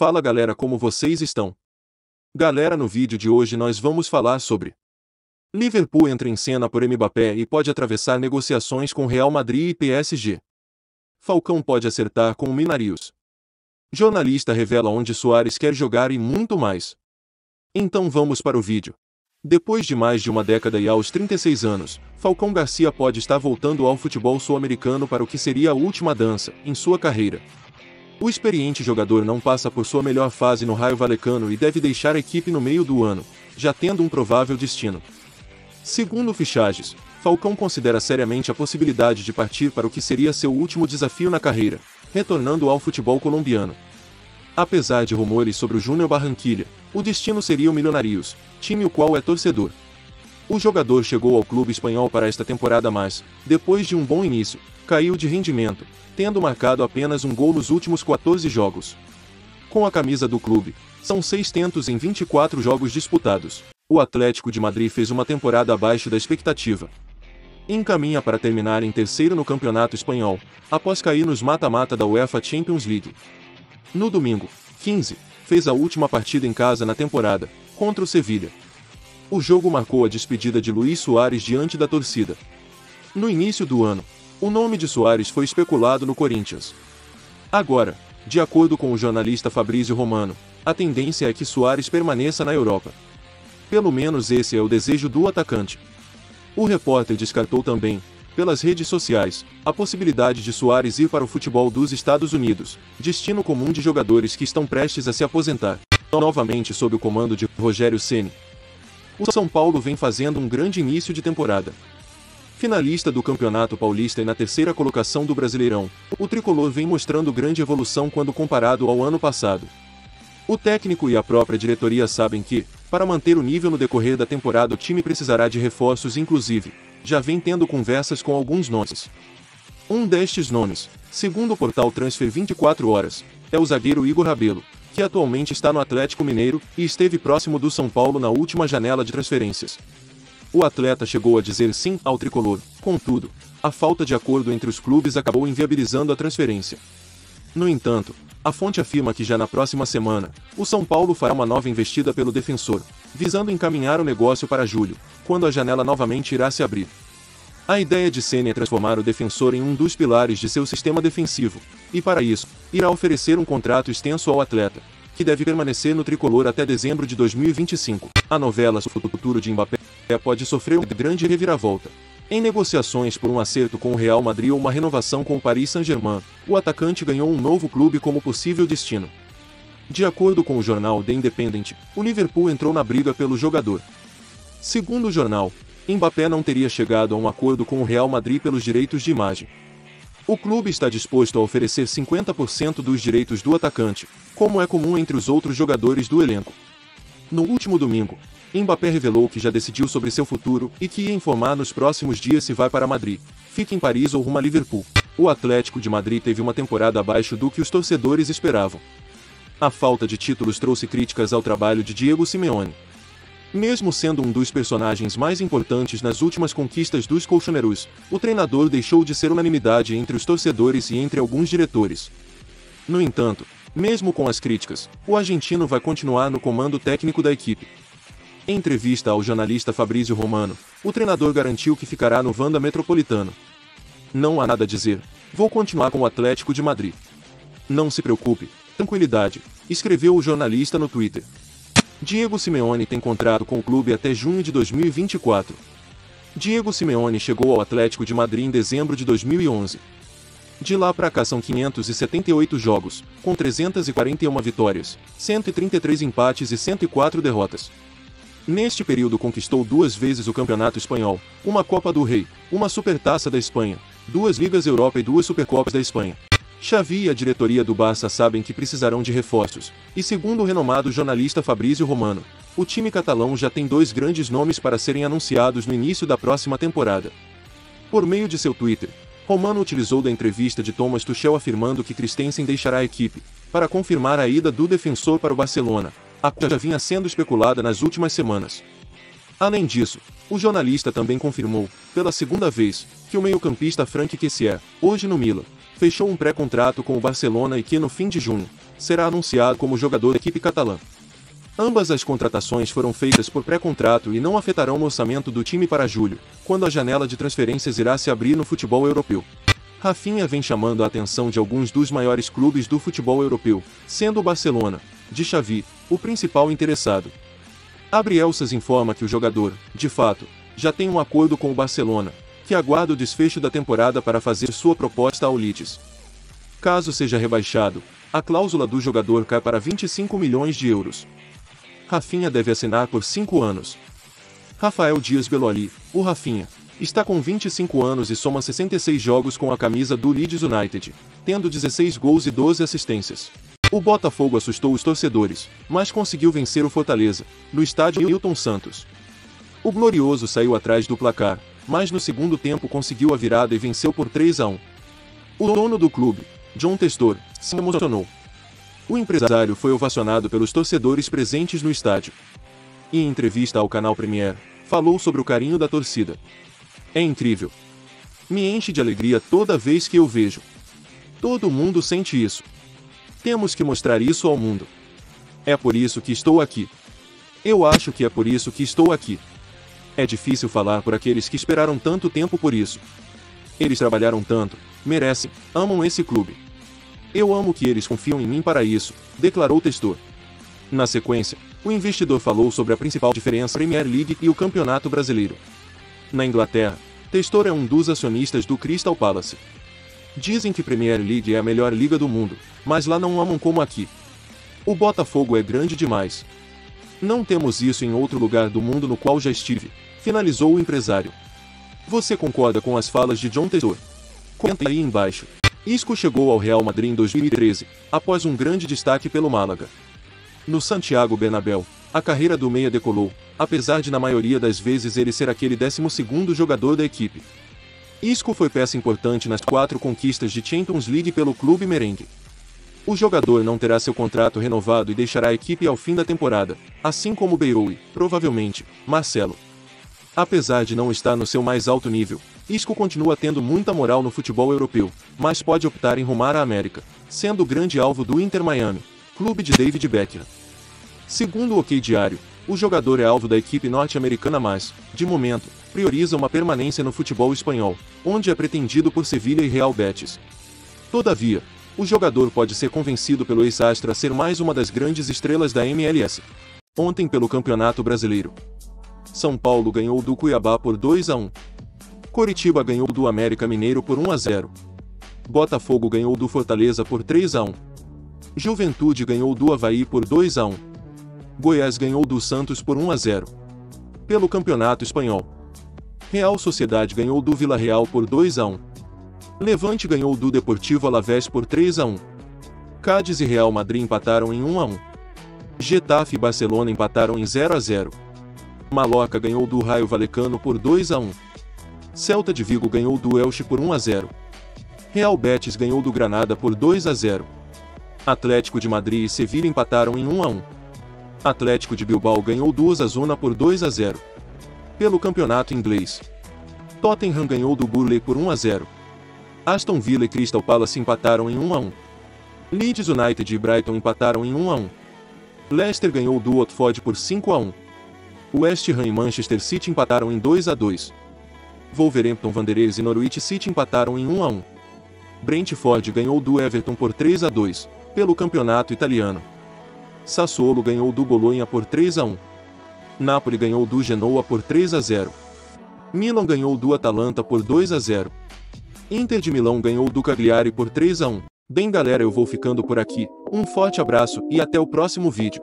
Fala galera, como vocês estão? Galera, no vídeo de hoje nós vamos falar sobre Liverpool entra em cena por Mbappé e pode atravessar negociações com Real Madrid e PSG. Falcão pode acertar com o Milionários. Jornalista revela onde Suárez quer jogar e muito mais. Então vamos para o vídeo. Depois de mais de uma década e aos 36 anos, Falcão Garcia pode estar voltando ao futebol sul-americano para o que seria a última dança em sua carreira. O experiente jogador não passa por sua melhor fase no Raio Vallecano e deve deixar a equipe no meio do ano, já tendo um provável destino. Segundo Fichagens, Falcão considera seriamente a possibilidade de partir para o que seria seu último desafio na carreira, retornando ao futebol colombiano. Apesar de rumores sobre o Júnior Barranquilla, o destino seria o Milionários, time o qual é torcedor. O jogador chegou ao clube espanhol para esta temporada, mas, depois de um bom início, caiu de rendimento, tendo marcado apenas um gol nos últimos 14 jogos. Com a camisa do clube, são 6 tentos em 24 jogos disputados. O Atlético de Madrid fez uma temporada abaixo da expectativa. Encaminha para terminar em terceiro no campeonato espanhol, após cair nos mata-mata da UEFA Champions League. No domingo, 15, fez a última partida em casa na temporada, contra o Sevilla. O jogo marcou a despedida de Luís Suárez diante da torcida. No início do ano, o nome de Suárez foi especulado no Corinthians. Agora, de acordo com o jornalista Fabrício Romano, a tendência é que Suárez permaneça na Europa. Pelo menos esse é o desejo do atacante. O repórter descartou também, pelas redes sociais, a possibilidade de Suárez ir para o futebol dos Estados Unidos, destino comum de jogadores que estão prestes a se aposentar, novamente sob o comando de Rogério Ceni. O São Paulo vem fazendo um grande início de temporada. Finalista do Campeonato Paulista e na terceira colocação do Brasileirão, o tricolor vem mostrando grande evolução quando comparado ao ano passado. O técnico e a própria diretoria sabem que, para manter o nível no decorrer da temporada, o time precisará de reforços, inclusive, já vem tendo conversas com alguns nomes. Um destes nomes, segundo o portal Transfer 24 Horas, é o zagueiro Igor Rabelo, que atualmente está no Atlético Mineiro e esteve próximo do São Paulo na última janela de transferências. O atleta chegou a dizer sim ao tricolor, contudo, a falta de acordo entre os clubes acabou inviabilizando a transferência. No entanto, a fonte afirma que já na próxima semana, o São Paulo fará uma nova investida pelo defensor, visando encaminhar o negócio para julho, quando a janela novamente irá se abrir. A ideia de Ceni é transformar o defensor em um dos pilares de seu sistema defensivo, e para isso, irá oferecer um contrato extenso ao atleta, que deve permanecer no tricolor até dezembro de 2025. A novela sobre o futuro de Mbappé pode sofrer uma grande reviravolta. Em negociações por um acerto com o Real Madrid ou uma renovação com o Paris Saint-Germain, o atacante ganhou um novo clube como possível destino. De acordo com o jornal The Independent, o Liverpool entrou na briga pelo jogador. Segundo o jornal, Mbappé não teria chegado a um acordo com o Real Madrid pelos direitos de imagem. O clube está disposto a oferecer 50% dos direitos do atacante, como é comum entre os outros jogadores do elenco. No último domingo, Mbappé revelou que já decidiu sobre seu futuro e que ia informar nos próximos dias se vai para Madrid, fica em Paris ou rumo a Liverpool. O Atlético de Madrid teve uma temporada abaixo do que os torcedores esperavam. A falta de títulos trouxe críticas ao trabalho de Diego Simeone. Mesmo sendo um dos personagens mais importantes nas últimas conquistas dos colchoneiros, o treinador deixou de ser unanimidade entre os torcedores e entre alguns diretores. No entanto, mesmo com as críticas, o argentino vai continuar no comando técnico da equipe. Em entrevista ao jornalista Fabrício Romano, o treinador garantiu que ficará no Wanda Metropolitano. Não há nada a dizer, vou continuar com o Atlético de Madrid. Não se preocupe, tranquilidade, escreveu o jornalista no Twitter. Diego Simeone tem contrato com o clube até junho de 2024. Diego Simeone chegou ao Atlético de Madrid em dezembro de 2011. De lá para cá são 578 jogos, com 341 vitórias, 133 empates e 104 derrotas. Neste período conquistou 2 vezes o Campeonato Espanhol, uma Copa do Rei, uma Supertaça da Espanha, 2 Ligas Europa e 2 Supercopas da Espanha. Xavi e a diretoria do Barça sabem que precisarão de reforços, e segundo o renomado jornalista Fabrício Romano, o time catalão já tem 2 grandes nomes para serem anunciados no início da próxima temporada. Por meio de seu Twitter, Romano utilizou da entrevista de Thomas Tuchel afirmando que Christensen deixará a equipe, para confirmar a ida do defensor para o Barcelona, a qual já vinha sendo especulada nas últimas semanas. Além disso, o jornalista também confirmou, pela segunda vez, que o meio-campista Franck Kessié, hoje no Milan, fechou um pré-contrato com o Barcelona e que no fim de junho, será anunciado como jogador da equipe catalã. Ambas as contratações foram feitas por pré-contrato e não afetarão o orçamento do time para julho, quando a janela de transferências irá se abrir no futebol europeu. Rafinha vem chamando a atenção de alguns dos maiores clubes do futebol europeu, sendo o Barcelona, de Xavi, o principal interessado. Elsas informa que o jogador, de fato, já tem um acordo com o Barcelona, que aguarda o desfecho da temporada para fazer sua proposta ao Leeds. Caso seja rebaixado, a cláusula do jogador cai para 25 milhões de euros. Rafinha deve assinar por 5 anos. Rafael Dias Beloli, o Rafinha, está com 25 anos e soma 66 jogos com a camisa do Leeds United, tendo 16 gols e 12 assistências. O Botafogo assustou os torcedores, mas conseguiu vencer o Fortaleza, no estádio Newton Santos. O Glorioso saiu atrás do placar, mas no segundo tempo conseguiu a virada e venceu por 3-1. O dono do clube, John Textor, se emocionou. O empresário foi ovacionado pelos torcedores presentes no estádio. E em entrevista ao canal Premier, falou sobre o carinho da torcida. É incrível. Me enche de alegria toda vez que eu vejo. Todo mundo sente isso. Temos que mostrar isso ao mundo. É por isso que estou aqui. Eu acho que é por isso que estou aqui. É difícil falar por aqueles que esperaram tanto tempo por isso. Eles trabalharam tanto, merecem, amam esse clube. Eu amo que eles confiam em mim para isso, declarou Textor. Na sequência, o investidor falou sobre a principal diferença entre a Premier League e o Campeonato Brasileiro. Na Inglaterra, Textor é um dos acionistas do Crystal Palace. Dizem que a Premier League é a melhor liga do mundo, mas lá não amam como aqui. O Botafogo é grande demais. Não temos isso em outro lugar do mundo no qual já estive, finalizou o empresário. Você concorda com as falas de John Textor? Comenta aí embaixo. Isco chegou ao Real Madrid em 2013, após um grande destaque pelo Málaga. No Santiago Bernabéu, a carreira do meia decolou, apesar de na maioria das vezes ele ser aquele 12º jogador da equipe. Isco foi peça importante nas 4 conquistas de Champions League pelo clube merengue. O jogador não terá seu contrato renovado e deixará a equipe ao fim da temporada, assim como Beirou e, provavelmente, Marcelo. Apesar de não estar no seu mais alto nível, Isco continua tendo muita moral no futebol europeu, mas pode optar em rumar à América, sendo o grande alvo do Inter Miami, clube de David Beckham. Segundo o OK Diário, o jogador é alvo da equipe norte-americana mas, de momento, prioriza uma permanência no futebol espanhol, onde é pretendido por Sevilha e Real Betis. Todavia, o jogador pode ser convencido pelo ex-Astra a ser mais uma das grandes estrelas da MLS. Ontem pelo Campeonato Brasileiro, São Paulo ganhou do Cuiabá por 2-1. Coritiba ganhou do América Mineiro por 1-0. Botafogo ganhou do Fortaleza por 3-1. Juventude ganhou do Avaí por 2-1. Goiás ganhou do Santos por 1-0. Pelo Campeonato Espanhol, Real Sociedade ganhou do Villarreal por 2-1. Levante ganhou do Deportivo Alavés por 3-1. Cádiz e Real Madrid empataram em 1-1. Getafe e Barcelona empataram em 0-0. Mallorca ganhou do Raio Vallecano por 2-1. Celta de Vigo ganhou do Elche por 1-0. Real Betis ganhou do Granada por 2-0. Atlético de Madrid e Sevilha empataram em 1-1. Atlético de Bilbao ganhou do Osasuna por 2-0. Pelo campeonato inglês, Tottenham ganhou do Burnley por 1-0. Aston Villa e Crystal Palace empataram em 1-1. Leeds United e Brighton empataram em 1-1. Leicester ganhou do Watford por 5-1. West Ham e Manchester City empataram em 2-2. Wolverhampton Wanderers e Norwich City empataram em 1-1. Brentford ganhou do Everton por 3-2, pelo campeonato italiano. Sassuolo ganhou do Bolonha por 3-1. Napoli ganhou do Genoa por 3-0. Milan ganhou do Atalanta por 2-0. Inter de Milão ganhou do Cagliari por 3-1. Bem galera, eu vou ficando por aqui, um forte abraço e até o próximo vídeo.